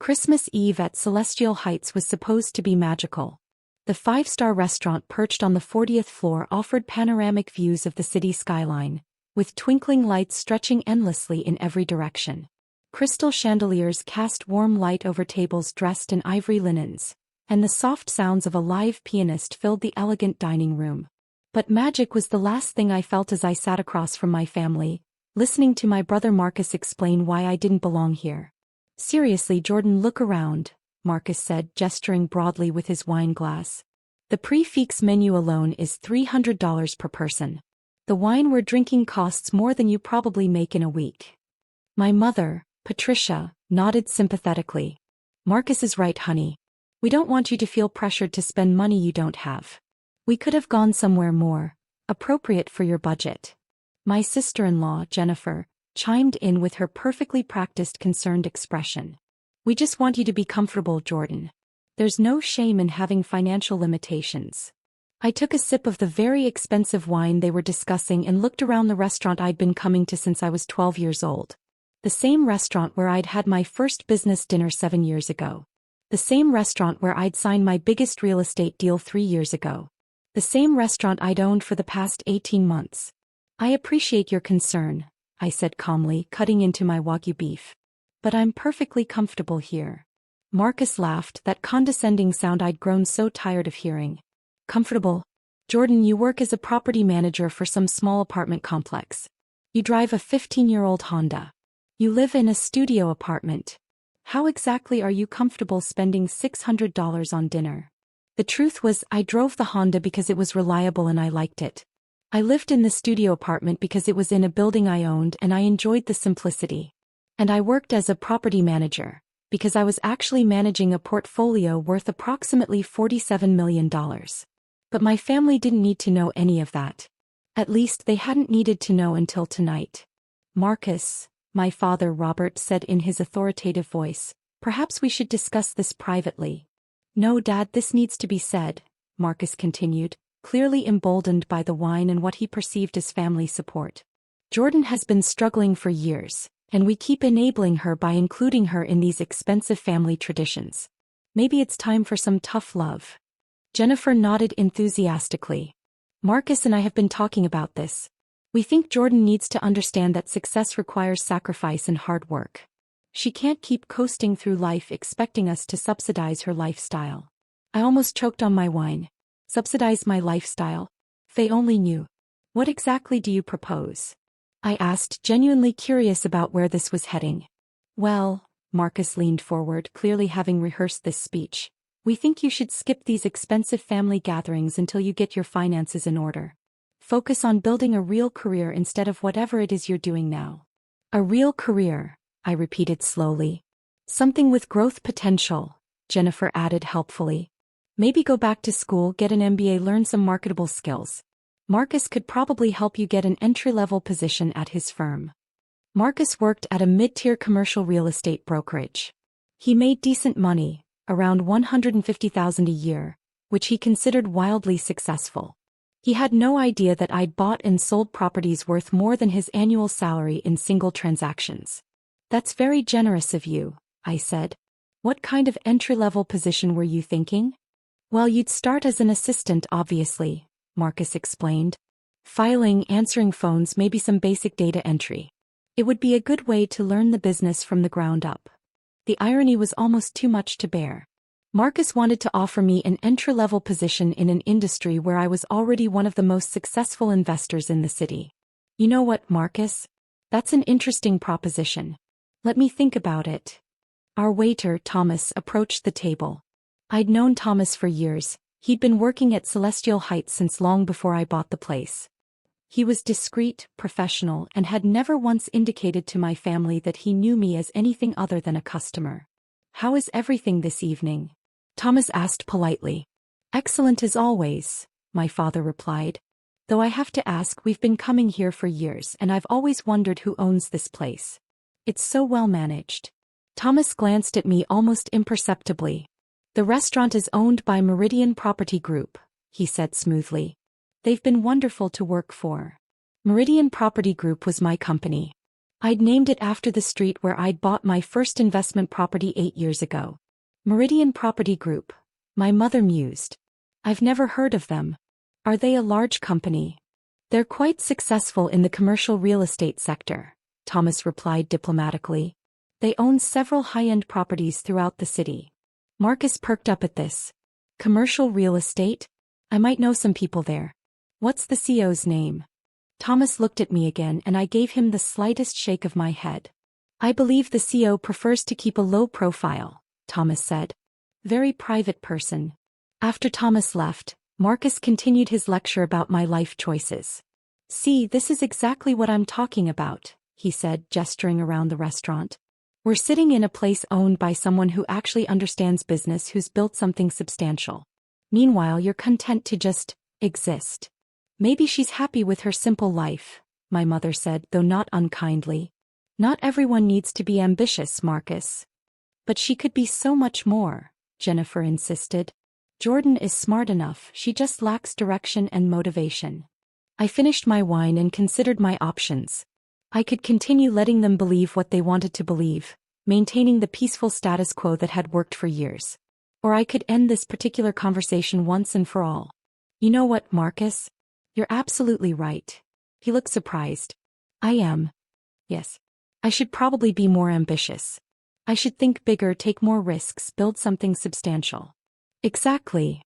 Christmas Eve at Celestial Heights was supposed to be magical. The five-star restaurant perched on the 40th floor offered panoramic views of the city skyline, with twinkling lights stretching endlessly in every direction. Crystal chandeliers cast warm light over tables dressed in ivory linens, and the soft sounds of a live pianist filled the elegant dining room. But magic was the last thing I felt as I sat across from my family, listening to my brother Marcus explain why I didn't belong here. "Seriously, Jordan, look around," Marcus said, gesturing broadly with his wine glass. "The prix menu alone is $300 per person. The wine we're drinking costs more than you probably make in a week." My mother, Patricia, nodded sympathetically. "Marcus is right, honey. We don't want you to feel pressured to spend money you don't have. We could have gone somewhere more appropriate for your budget." My sister-in-law, Jennifer, chimed in with her perfectly practiced concerned expression. "We just want you to be comfortable, Jordan. There's no shame in having financial limitations." I took a sip of the very expensive wine they were discussing and looked around the restaurant I'd been coming to since I was 12 years old. The same restaurant where I'd had my first business dinner 7 years ago. The same restaurant where I'd signed my biggest real estate deal 3 years ago. The same restaurant I'd owned for the past 18 months. "I appreciate your concern," I said calmly, cutting into my Wagyu beef. "But I'm perfectly comfortable here." Marcus laughed, that condescending sound I'd grown so tired of hearing. "Comfortable? Jordan, you work as a property manager for some small apartment complex. You drive a 15-year-old Honda. You live in a studio apartment. How exactly are you comfortable spending $600 on dinner?" The truth was, I drove the Honda because it was reliable and I liked it. I lived in the studio apartment because it was in a building I owned and I enjoyed the simplicity. And I worked as a property manager, because I was actually managing a portfolio worth approximately $47 million. But my family didn't need to know any of that. At least they hadn't needed to know until tonight. "Marcus," my father Robert said in his authoritative voice, "perhaps we should discuss this privately." "No, Dad, this needs to be said," Marcus continued, clearly emboldened by the wine and what he perceived as family support. "Jordan has been struggling for years, and we keep enabling her by including her in these expensive family traditions. Maybe it's time for some tough love." Jennifer nodded enthusiastically. "Marcus and I have been talking about this. We think Jordan needs to understand that success requires sacrifice and hard work. She can't keep coasting through life expecting us to subsidize her lifestyle." I almost choked on my wine. "Subsidize my lifestyle? They only knew. What exactly do you propose?" I asked, genuinely curious about where this was heading. "Well," Marcus leaned forward, clearly having rehearsed this speech, "we think you should skip these expensive family gatherings until you get your finances in order. Focus on building a real career instead of whatever it is you're doing now." "A real career," I repeated slowly. "Something with growth potential," Jennifer added helpfully. "Maybe go back to school, get an MBA, learn some marketable skills. Marcus could probably help you get an entry-level position at his firm." Marcus worked at a mid-tier commercial real estate brokerage. He made decent money, around $150,000 a year, which he considered wildly successful. He had no idea that I'd bought and sold properties worth more than his annual salary in single transactions. "That's very generous of you," I said. "What kind of entry-level position were you thinking?" "Well, you'd start as an assistant, obviously," Marcus explained. "Filing, answering phones, maybe some basic data entry. It would be a good way to learn the business from the ground up." The irony was almost too much to bear. Marcus wanted to offer me an entry-level position in an industry where I was already one of the most successful investors in the city. "You know what, Marcus? That's an interesting proposition. Let me think about it." Our waiter, Thomas, approached the table. I'd known Thomas for years. He'd been working at Celestial Heights since long before I bought the place. He was discreet, professional, and had never once indicated to my family that he knew me as anything other than a customer. "How is everything this evening?" Thomas asked politely. "Excellent as always," my father replied. "Though I have to ask, we've been coming here for years and I've always wondered who owns this place. It's so well managed." Thomas glanced at me almost imperceptibly. "The restaurant is owned by Meridian Property Group," he said smoothly. "They've been wonderful to work for." Meridian Property Group was my company. I'd named it after the street where I'd bought my first investment property 8 years ago. Meridian Property Group, my mother mused. I've never heard of them. Are they a large company? They're quite successful in the commercial real estate sector, Thomas replied diplomatically. They own several high-end properties throughout the city. Marcus perked up at this. Commercial real estate? I might know some people there. What's the CEO's name? Thomas looked at me again and I gave him the slightest shake of my head. I believe the CEO prefers to keep a low profile, Thomas said. Very private person. After Thomas left, Marcus continued his lecture about my life choices. See, this is exactly what I'm talking about, he said, gesturing around the restaurant. We're sitting in a place owned by someone who actually understands business, who's built something substantial. Meanwhile, you're content to just exist. Maybe she's happy with her simple life, my mother said, though not unkindly. Not everyone needs to be ambitious, Marcus. But she could be so much more, Jennifer insisted. Jordan is smart enough, she just lacks direction and motivation. I finished my wine and considered my options. I could continue letting them believe what they wanted to believe, maintaining the peaceful status quo that had worked for years. Or I could end this particular conversation once and for all. You know what, Marcus? You're absolutely right. He looked surprised. I am. Yes. I should probably be more ambitious. I should think bigger, take more risks, build something substantial. Exactly.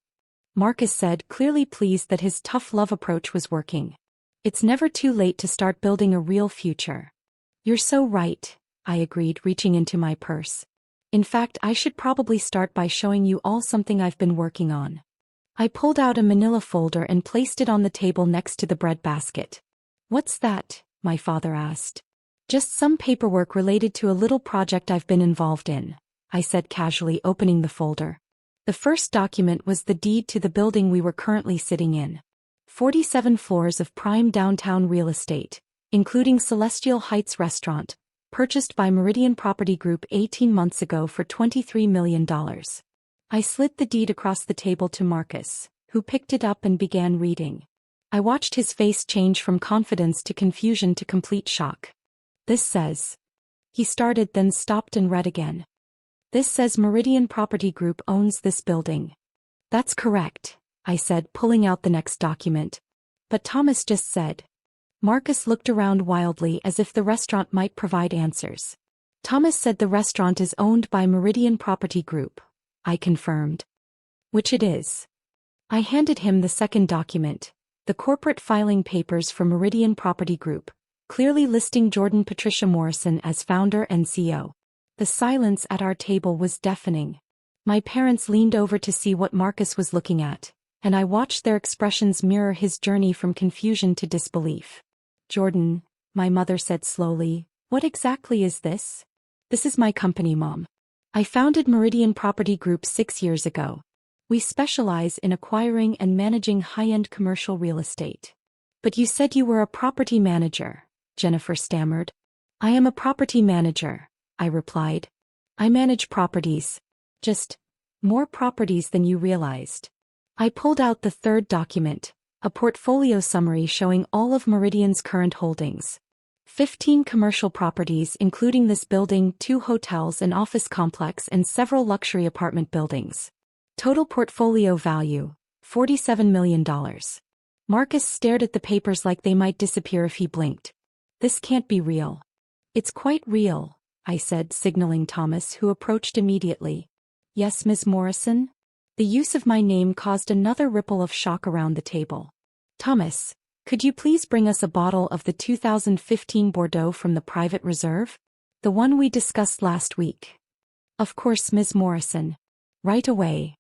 Marcus said, clearly pleased that his tough love approach was working. It's never too late to start building a real future. You're so right, I agreed, reaching into my purse. In fact, I should probably start by showing you all something I've been working on. I pulled out a manila folder and placed it on the table next to the bread basket. What's that? My father asked. Just some paperwork related to a little project I've been involved in, I said casually, opening the folder. The first document was the deed to the building we were currently sitting in. 47 floors of prime downtown real estate, including Celestial Heights Restaurant, purchased by Meridian Property Group 18 months ago for $23 million. I slid the deed across the table to Marcus, who picked it up and began reading. I watched his face change from confidence to confusion to complete shock. This says. He started, then stopped and read again. This says Meridian Property Group owns this building. That's correct, I said, pulling out the next document. But Thomas just said. Marcus looked around wildly as if the restaurant might provide answers. Thomas said the restaurant is owned by Meridian Property Group, I confirmed. Which it is. I handed him the second document, the corporate filing papers for Meridian Property Group, clearly listing Jordan Patricia Morrison as founder and CEO. The silence at our table was deafening. My parents leaned over to see what Marcus was looking at, and I watched their expressions mirror his journey from confusion to disbelief. Jordan, my mother said slowly, what exactly is this? This is my company, Mom. I founded Meridian Property Group 6 years ago. We specialize in acquiring and managing high-end commercial real estate. But you said you were a property manager, Jennifer stammered. I am a property manager, I replied. I manage properties. Just more properties than you realized. I pulled out the third document, a portfolio summary showing all of Meridian's current holdings. 15 commercial properties including this building, 2 hotels, an office complex and several luxury apartment buildings. Total portfolio value, $47 million. Marcus stared at the papers like they might disappear if he blinked. This can't be real. It's quite real, I said, signaling Thomas, who approached immediately. Yes, Ms. Morrison? The use of my name caused another ripple of shock around the table. Thomas, could you please bring us a bottle of the 2015 Bordeaux from the private reserve? The one we discussed last week. Of course, Ms. Morrison. Right away.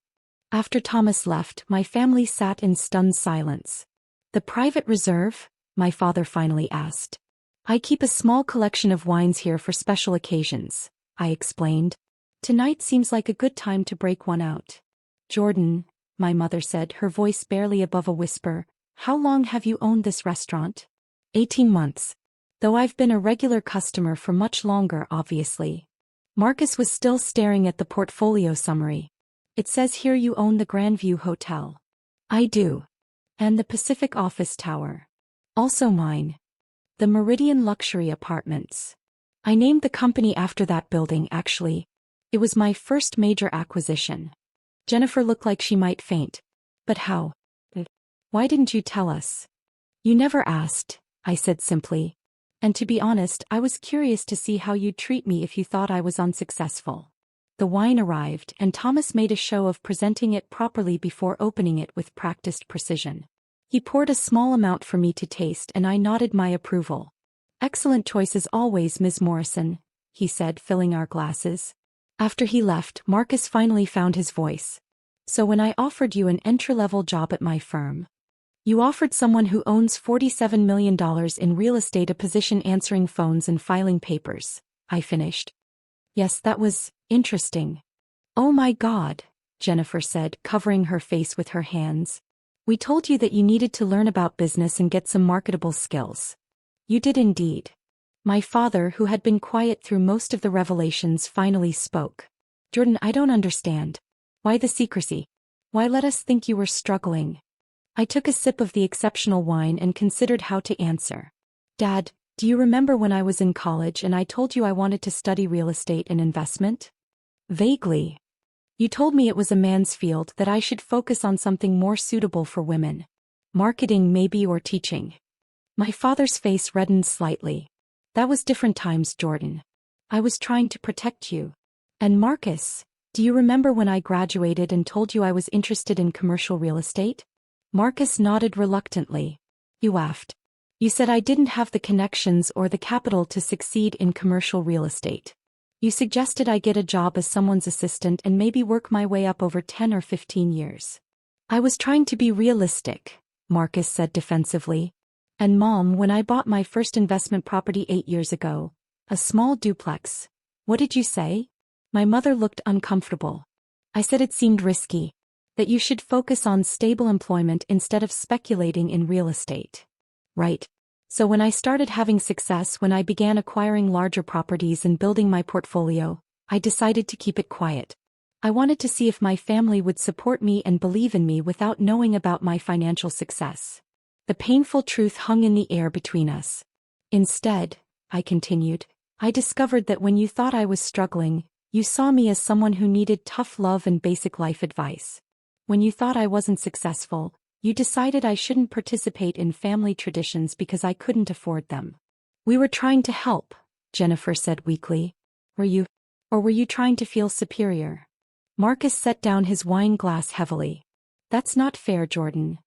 After Thomas left, my family sat in stunned silence. The private reserve? My father finally asked. I keep a small collection of wines here for special occasions, I explained. Tonight seems like a good time to break one out. Jordan, my mother said, her voice barely above a whisper, how long have you owned this restaurant? 18 months. Though I've been a regular customer for much longer, obviously. Marcus was still staring at the portfolio summary. It says here you own the Grandview Hotel. I do. And the Pacific Office Tower. Also mine. The Meridian Luxury Apartments. I named the company after that building, actually. It was my first major acquisition. Jennifer looked like she might faint. But how? Why didn't you tell us? You never asked, I said simply. And to be honest, I was curious to see how you'd treat me if you thought I was unsuccessful. The wine arrived, and Thomas made a show of presenting it properly before opening it with practiced precision. He poured a small amount for me to taste, and I nodded my approval. Excellent choice as always, Ms. Morrison, he said, filling our glasses. After he left, Marcus finally found his voice. So when I offered you an entry-level job at my firm, you offered someone who owns $47 million in real estate a position answering phones and filing papers, I finished. Yes, that was interesting. Oh my God, Jennifer said, covering her face with her hands. We told you that you needed to learn about business and get some marketable skills. You did indeed. My father, who had been quiet through most of the revelations, finally spoke. Jordan, I don't understand. Why the secrecy? Why let us think you were struggling? I took a sip of the exceptional wine and considered how to answer. Dad, do you remember when I was in college and I told you I wanted to study real estate and investment? Vaguely. You told me it was a man's field, that I should focus on something more suitable for women. Marketing maybe, or teaching. My father's face reddened slightly. That was different times, Jordan. I was trying to protect you. And Marcus, do you remember when I graduated and told you I was interested in commercial real estate? Marcus nodded reluctantly. You laughed. You said I didn't have the connections or the capital to succeed in commercial real estate. You suggested I get a job as someone's assistant and maybe work my way up over 10 or 15 years. I was trying to be realistic, Marcus said defensively. And Mom, when I bought my first investment property 8 years ago, a small duplex, what did you say? My mother looked uncomfortable. I said it seemed risky. That you should focus on stable employment instead of speculating in real estate. Right. So when I started having success, when I began acquiring larger properties and building my portfolio, I decided to keep it quiet. I wanted to see if my family would support me and believe in me without knowing about my financial success. The painful truth hung in the air between us. Instead, I continued, I discovered that when you thought I was struggling, you saw me as someone who needed tough love and basic life advice. When you thought I wasn't successful, you decided I shouldn't participate in family traditions because I couldn't afford them. We were trying to help, Jennifer said weakly. Were you trying to feel superior? Marcus set down his wine glass heavily. That's not fair, Jordan.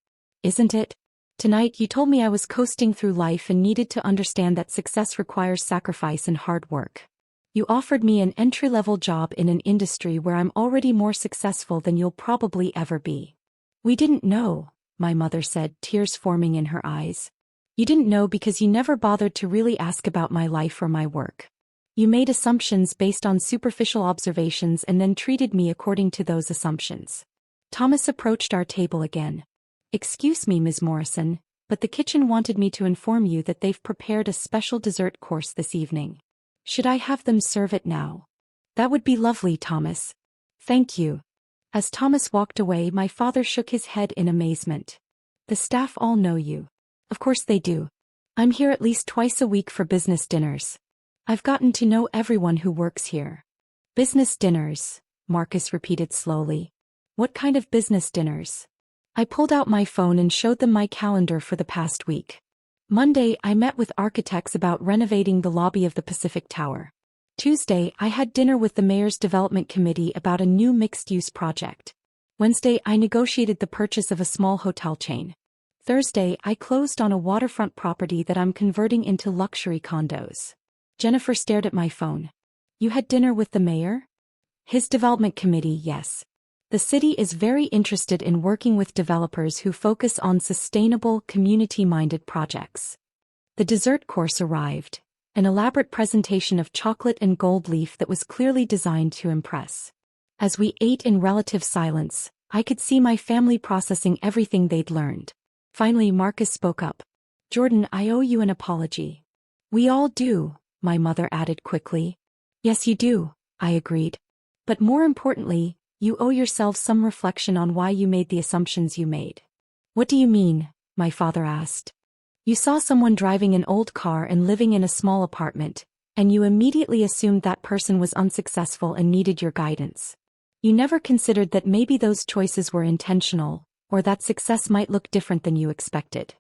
Isn't it? Tonight you told me I was coasting through life and needed to understand that success requires sacrifice and hard work. You offered me an entry-level job in an industry where I'm already more successful than you'll probably ever be. We didn't know, my mother said, tears forming in her eyes. You didn't know because you never bothered to really ask about my life or my work. You made assumptions based on superficial observations and then treated me according to those assumptions. Thomas approached our table again. Excuse me, Ms. Morrison, but the kitchen wanted me to inform you that they've prepared a special dessert course this evening. Should I have them serve it now? That would be lovely, Thomas. Thank you. As Thomas walked away, my father shook his head in amazement. The staff all know you. Of course they do. I'm here at least twice a week for business dinners. I've gotten to know everyone who works here. Business dinners, Marcus repeated slowly. What kind of business dinners? I pulled out my phone and showed them my calendar for the past week. Monday, I met with architects about renovating the lobby of the Pacific Tower. Tuesday, I had dinner with the mayor's development committee about a new mixed-use project. Wednesday, I negotiated the purchase of a small hotel chain. Thursday, I closed on a waterfront property that I'm converting into luxury condos. Jennifer stared at my phone. You had dinner with the mayor? His development committee, yes. The city is very interested in working with developers who focus on sustainable, community-minded projects. The dessert course arrived, an elaborate presentation of chocolate and gold leaf that was clearly designed to impress. As we ate in relative silence, I could see my family processing everything they'd learned. Finally, Marcus spoke up. Jordan, I owe you an apology. We all do, my mother added quickly. Yes, you do, I agreed. But more importantly, you owe yourself some reflection on why you made the assumptions you made. What do you mean? My father asked. You saw someone driving an old car and living in a small apartment, And you immediately assumed that person was unsuccessful and needed your guidance. You never considered that maybe those choices were intentional, or that success might look different than you expected.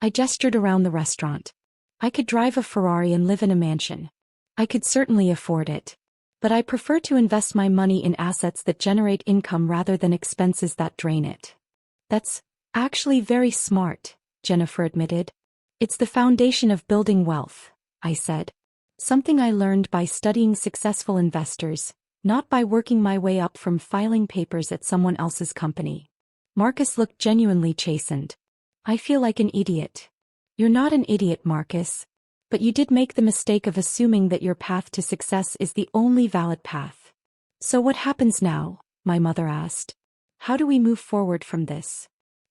I gestured around the restaurant. I could drive a Ferrari and live in a mansion. I could certainly afford it. But I prefer to invest my money in assets that generate income rather than expenses that drain it. That's actually very smart, Jennifer admitted. It's the foundation of building wealth, I said. Something I learned by studying successful investors, not by working my way up from filing papers at someone else's company. Marcus looked genuinely chastened. I feel like an idiot. You're not an idiot, Marcus. But you did make the mistake of assuming that your path to success is the only valid path. So what happens now? My mother asked. How do we move forward from this?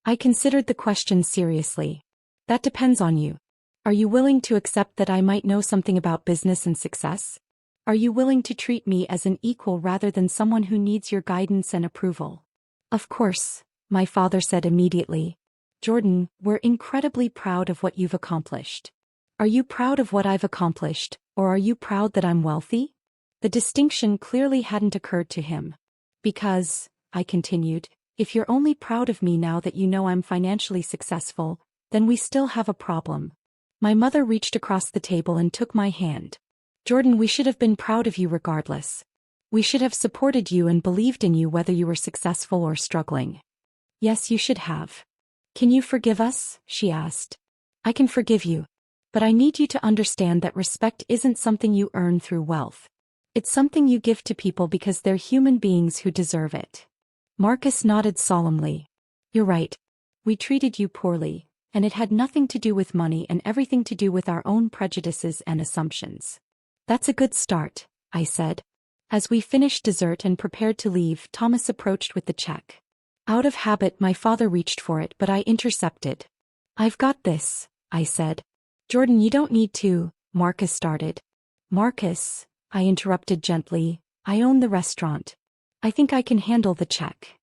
I considered the question seriously. That depends on you. Are you willing to accept that I might know something about business and success? Are you willing to treat me as an equal rather than someone who needs your guidance and approval? Of course, my father said immediately. Jordan, we're incredibly proud of what you've accomplished. Are you proud of what I've accomplished, or are you proud that I'm wealthy? The distinction clearly hadn't occurred to him. Because, I continued, if you're only proud of me now that you know I'm financially successful, then we still have a problem. My mother reached across the table and took my hand. Jordan, we should have been proud of you regardless. We should have supported you and believed in you whether you were successful or struggling. Yes, you should have. Can you forgive us? She asked. I can forgive you. But I need you to understand that respect isn't something you earn through wealth. It's something you give to people because they're human beings who deserve it. Marcus nodded solemnly. You're right. We treated you poorly, and it had nothing to do with money and everything to do with our own prejudices and assumptions. That's a good start, I said. As we finished dessert and prepared to leave, Thomas approached with the check. Out of habit, my father reached for it, but I intercepted. I've got this, I said. Jordan, you don't need to, Marcus started. Marcus, I interrupted gently, I own the restaurant. I think I can handle the check.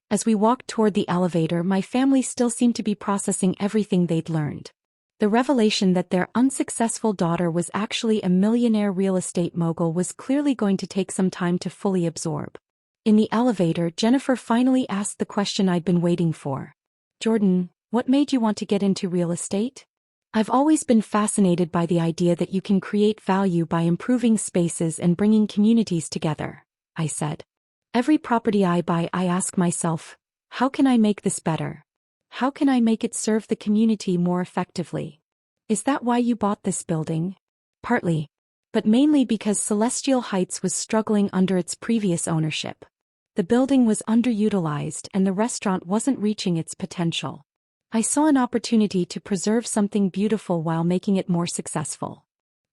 As we walked toward the elevator, my family still seemed to be processing everything they'd learned. The revelation that their unsuccessful daughter was actually a millionaire real estate mogul was clearly going to take some time to fully absorb. In the elevator, Jennifer finally asked the question I'd been waiting for. Jordan, what made you want to get into real estate? I've always been fascinated by the idea that you can create value by improving spaces and bringing communities together, I said. Every property I buy, I ask myself, how can I make this better? How can I make it serve the community more effectively? Is that why you bought this building? Partly. But mainly because Celestial Heights was struggling under its previous ownership. The building was underutilized and the restaurant wasn't reaching its potential. I saw an opportunity to preserve something beautiful while making it more successful.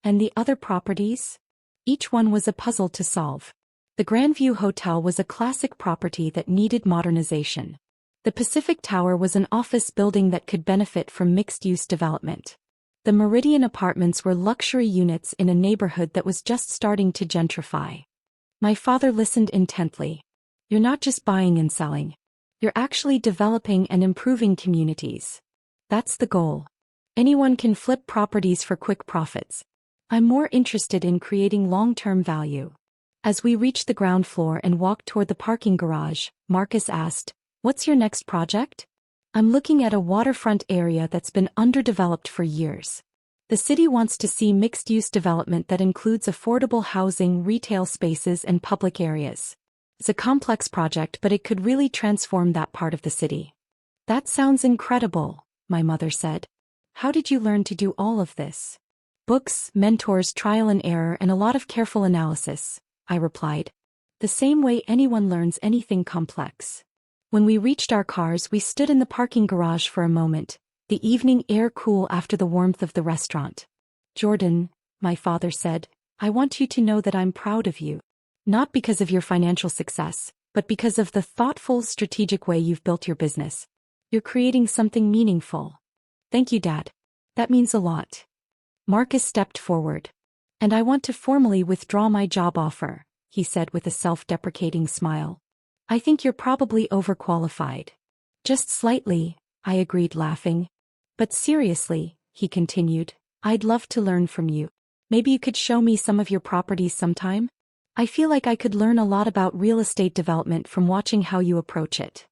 And the other properties? Each one was a puzzle to solve. The Grandview Hotel was a classic property that needed modernization. The Pacific Tower was an office building that could benefit from mixed-use development. The Meridian Apartments were luxury units in a neighborhood that was just starting to gentrify. My father listened intently. You're not just buying and selling. You're actually developing and improving communities. That's the goal. Anyone can flip properties for quick profits. I'm more interested in creating long-term value. As we reached the ground floor and walked toward the parking garage, Marcus asked, "What's your next project?" I'm looking at a waterfront area that's been underdeveloped for years. The city wants to see mixed-use development that includes affordable housing, retail spaces, and public areas. It's a complex project, but it could really transform that part of the city. That sounds incredible, my mother said. How did you learn to do all of this? Books, mentors, trial and error, and a lot of careful analysis, I replied. The same way anyone learns anything complex. When we reached our cars, we stood in the parking garage for a moment, the evening air cool after the warmth of the restaurant. Jordan, my father said, I want you to know that I'm proud of you. Not because of your financial success, but because of the thoughtful, strategic way you've built your business. You're creating something meaningful. Thank you, Dad. That means a lot. Marcus stepped forward. And I want to formally withdraw my job offer, he said with a self-deprecating smile. I think you're probably overqualified. Just slightly, I agreed, laughing. But seriously, he continued, I'd love to learn from you. Maybe you could show me some of your properties sometime? I feel like I could learn a lot about real estate development from watching how you approach it.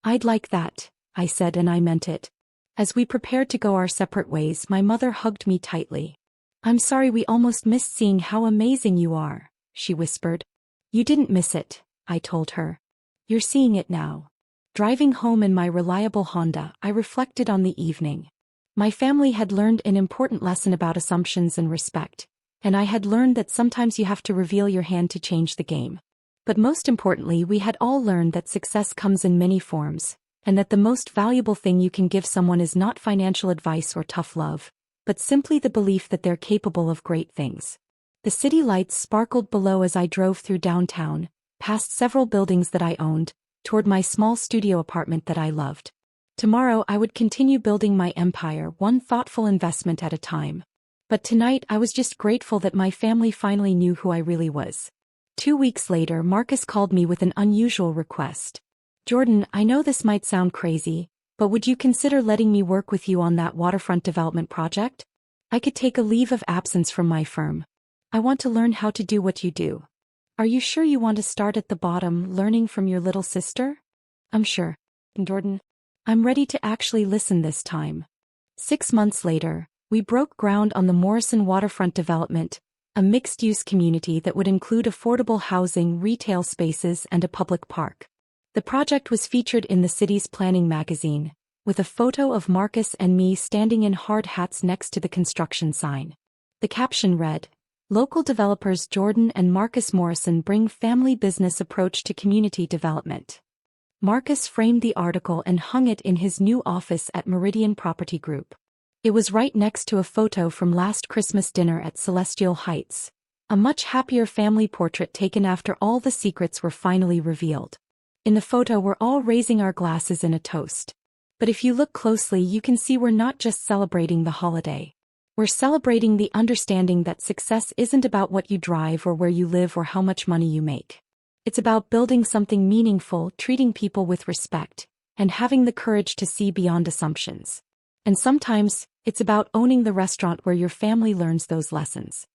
I'd like that, I said, and I meant it. As we prepared to go our separate ways, my mother hugged me tightly. I'm sorry we almost missed seeing how amazing you are, she whispered. You didn't miss it, I told her. You're seeing it now. Driving home in my reliable Honda, I reflected on the evening. My family had learned an important lesson about assumptions and respect, and I had learned that sometimes you have to reveal your hand to change the game. But most importantly, we had all learned that success comes in many forms, and that the most valuable thing you can give someone is not financial advice or tough love, but simply the belief that they're capable of great things. The city lights sparkled below as I drove through downtown, past several buildings that I owned, toward my small studio apartment that I loved. Tomorrow I would continue building my empire, one thoughtful investment at a time. But tonight I was just grateful that my family finally knew who I really was. 2 weeks later, Marcus called me with an unusual request. Jordan, I know this might sound crazy, but would you consider letting me work with you on that waterfront development project? I could take a leave of absence from my firm. I want to learn how to do what you do. Are you sure you want to start at the bottom, learning from your little sister? I'm sure, Jordan. I'm ready to actually listen this time. 6 months later, we broke ground on the Morrison waterfront development, a mixed-use community that would include affordable housing, retail spaces, and a public park. The project was featured in the city's planning magazine, with a photo of Marcus and me standing in hard hats next to the construction sign. The caption read, "Local developers Jordan and Marcus Morrison bring family business approach to community development." Marcus framed the article and hung it in his new office at Meridian Property Group. It was right next to a photo from last Christmas dinner at Celestial Heights, a much happier family portrait taken after all the secrets were finally revealed. In the photo we're all raising our glasses in a toast. But if you look closely you can see we're not just celebrating the holiday. We're celebrating the understanding that success isn't about what you drive or where you live or how much money you make. It's about building something meaningful, treating people with respect, and having the courage to see beyond assumptions. And sometimes, it's about owning the restaurant where your family learns those lessons.